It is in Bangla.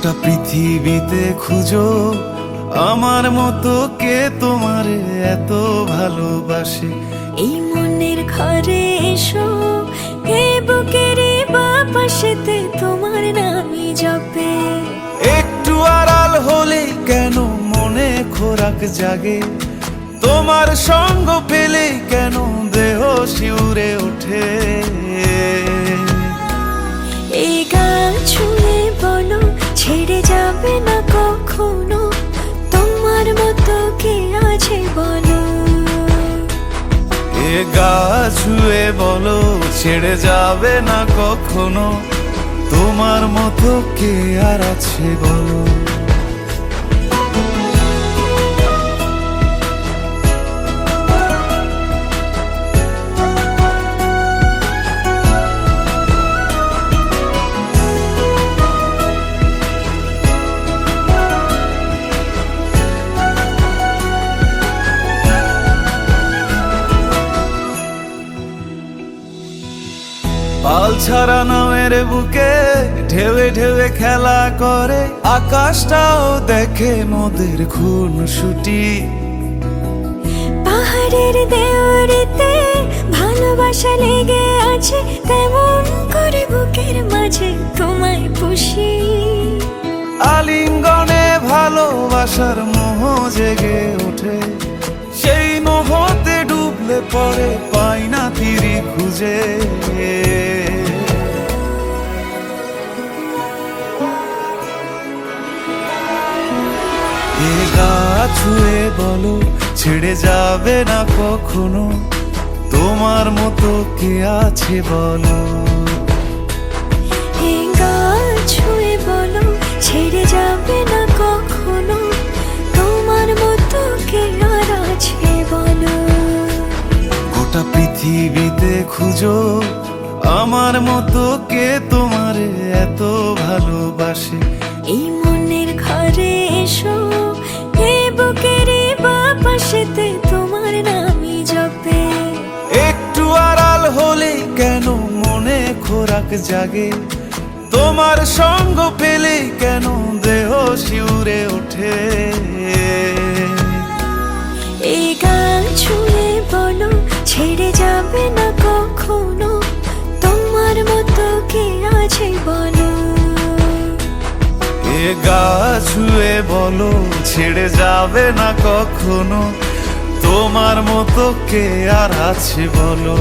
গোটা পৃথিবীতে খুঁজো আমার মতো কে তোমারে এত ভালোবাসে। এই মনের ঘরে এসো, এ বুকের বাপাশেতে তোমার নামই জপে। একটু আড়াল হলেই কেন মনে খোরাক জাগে, তোমার সঙ্গ পেলেই কেন দেহ শিউরে ওঠে। এই গান ছুঁয়ে বলো ছেড়ে যাবে না কখনো, তোমার মতো কে আছে বলো। এ গা ছুঁয়ে বলো ছেড়ে যাবে না কখনো, তোমার মতো কে আর আছে বলো। পাল ছাড়া নামের বুকে ঢেউে ঢেউে খেলা করে, আকাশটাও দেখে মোদের খুনসুটি। পাহাড়ের দেওয়ারিতে ভালোবাসা লেগে আছে, তেমন করে বুকের মাঝে তোমায় পুষি। আলিঙ্গনে ভালোবাসার মোহ জেগে ওঠে, সেই মোহতে ডুবলে পড়ে পাই না তীরি খুঁজে। এ গা ছুঁয়ে বলো ছেড়ে যাবে না কখনো, তোমার মতো কে আছে বলো। এই গান ছুঁয়ে বলো ছেড়ে যাবে না কখনো, তোমার মতো কে আর আছে বলো। গোটা পৃথিবীতে খুঁজো আমার মতো কে তোমারে এত ভালোবাসে। এই মনের ঘরে এসো, এ বুকের বাপাশেতে তোমার নামই জপে। একটু আড়াল হলেই কেন মনে খোরাক জাগে, তোমার সঙ্গ পেলেই কেন দেহ শিউরে ওঠে। এই গান ছুঁয়ে বলো ছেড়ে যাবে না কখনো, তোমার মতো কে আছে বলো। এ গা ছুঁয়ে বলো ছেড়ে যাবে না কখনো, তোমার মতো কে আর আছে বলো।